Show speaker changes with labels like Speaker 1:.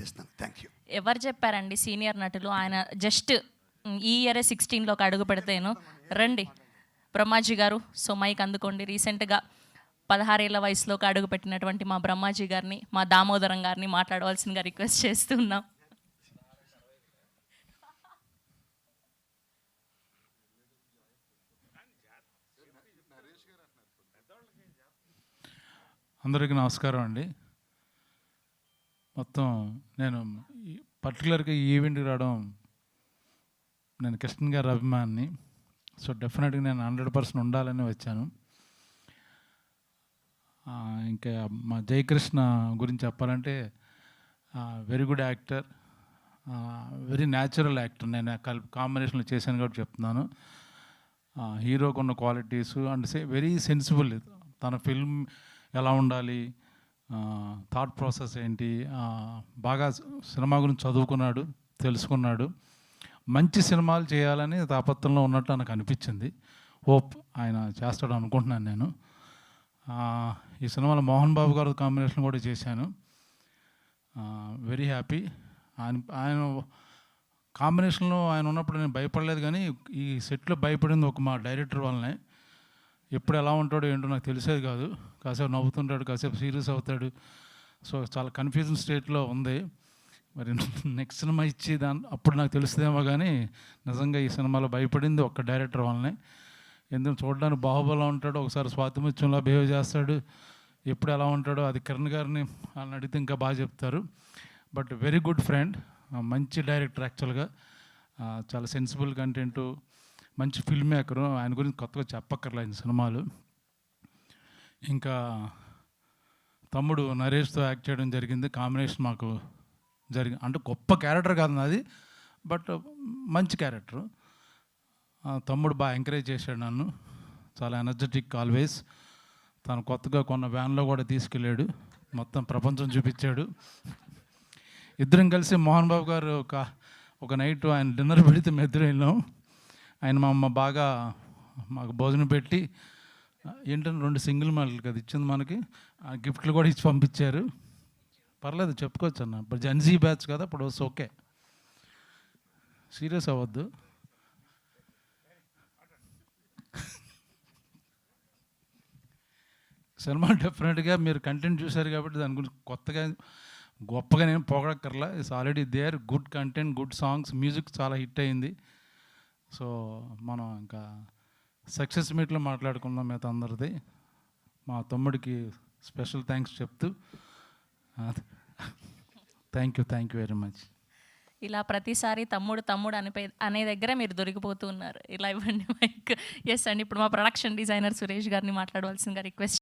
Speaker 1: తెలియజేస్తాను. Thank you.
Speaker 2: ఎవరు చెప్పారండి సీనియర్ నటులు? ఆయన జస్ట్ ఈ ఇయరే 16లోకి అడుగు పెడితేను. రండి బ్రహ్మాజీ గారు, సో మైక్ అందుకోండి. రీసెంట్గా 16 ఏళ్ల వయసులోకి అడుగు పెట్టినటువంటి మా బ్రహ్మాజీ గారిని, మా దామోదరం గారిని మాట్లాడవలసిందిగా రిక్వెస్ట్ చేస్తున్నాం.
Speaker 3: అందరికీ నమస్కారం అండి. మొత్తం నేను పర్టికులర్గా ఈ ఈవెంట్కి రావడం, నేను కృష్ణ గారి అభిమాని. సో డెఫినెట్గా నేను 100% ఉండాలని వచ్చాను. ఇంకా మా జయకృష్ణ గురించి చెప్పాలంటే very good actor, very natural actor. నేను కాంబినేషన్లో చేశాను కాబట్టి చెప్తున్నాను. హీరోకు ఉన్న క్వాలిటీస్ అండ్ వెరీ సెన్సిబుల్. తన ఫిల్మ్ ఎలా ఉండాలి, థాట్ ప్రాసెస్ ఏంటి, బాగా సినిమా గురించి చదువుకున్నాడు, తెలుసుకున్నాడు. మంచి సినిమాలు చేయాలని తాపత్రంలో ఉన్నట్టు నాకు అనిపించింది. హోప్ ఆయన చేస్తాడు అనుకుంటున్నాను నేను. ఈ సినిమాలో మోహన్ బాబు గారు కాంబినేషన్ కూడా చేశాను. Very happy. ఆయన కాంబినేషన్లో ఆయన ఉన్నప్పుడు నేను భయపడలేదు, కానీ ఈ సెట్లో భయపడింది ఒక మా డైరెక్టర్ వల్లనే. ఎప్పుడు ఎలా ఉంటాడో ఏంటో నాకు తెలిసేది కాదు. కాసేపు నవ్వుతుంటాడు, కాసేపు సీరియస్ అవుతాడు. సో చాలా కన్ఫ్యూజన్ స్టేట్లో ఉంది. మరి నెక్స్ట్ సినిమా ఇచ్చి అప్పుడు నాకు తెలుస్తుందేమో, కానీ నిజంగా ఈ సినిమాలో భయపడింది ఒక్క డైరెక్టర్ వల్లనే. ఎందుకు చూడడానికి బాహుబలిలో ఉంటాడు, ఒకసారి స్వాతిముత్యంలో బిహేవ్ చేస్తాడు. ఎప్పుడు ఎలా ఉంటాడో అది కిరణ్ గారిని వాళ్ళని అడిగితే ఇంకా బాగా చెప్తారు. బట్ వెరీ గుడ్ ఫ్రెండ్, మంచి డైరెక్టర్. యాక్చువల్గా చాలా సెన్సిబుల్ కంటెంటు, మంచి ఫిల్మ్ మేకరు. ఆయన గురించి కొత్తగా చెప్పక్కర్లేదు సినిమాలు. ఇంకా తమ్ముడు నరేష్తో యాక్ట్ చేయడం జరిగింది. కాంబినేషన్ మాకు అంటే గొప్ప క్యారెక్టర్ కాదు నాది, బట్ మంచి క్యారెక్టరు. తమ్ముడు బాగా ఎంకరేజ్ చేశాడు నన్ను, చాలా ఎనర్జెటిక్ ఆల్వేస్. తను కొత్తగా కొన్న వ్యాన్లో కూడా తీసుకెళ్ళాడు, మొత్తం ప్రపంచం చూపించాడు. ఇద్దరం కలిసి మోహన్ బాబు గారు ఒక నైట్ ఆయన డిన్నర్ పెడితే మేము ఇద్దరం వెళ్ళాం. ఆయన మా అమ్మ బాగా మాకు భోజనం పెట్టి, ఏంటంటే 2 సింగిల్ మాటలు కదా ఇచ్చింది మనకి, ఆ గిఫ్ట్లు కూడా ఇచ్చి పంపించారు. పర్లేదు చెప్పుకోవచ్చు అన్న, ఇప్పుడు జెన్జీ బ్యాచ్ కదా, ఇప్పుడు ఓకే, సీరియస్ అవ్వద్దు. సినిమా డెఫినెట్గా మీరు కంటెంట్ చూశారు కాబట్టి దాని గురించి కొత్తగా గొప్పగా నేను పొగడక్కర్లా. It's already there. Good content, good songs, music చాలా హిట్ అయింది. సో మనం ఇంకా సక్సెస్ మీట్లో మాట్లాడుకుందాం మిగతా అందరిది. మా తమ్ముడికి స్పెషల్ థ్యాంక్స్ చెప్తూ థ్యాంక్ యూ వెరీ మచ్.
Speaker 2: ఇలా ప్రతిసారి తమ్ముడు తమ్ముడు అనే దగ్గర మీరు దొరికిపోతూ ఉన్నారు. ఇలా ఇవ్వండి మైక్. ఎస్ అండి, ఇప్పుడు మా ప్రొడక్షన్ డిజైనర్ సురేష్ గారిని మాట్లాడవలసిందిగా రిక్వెస్ట్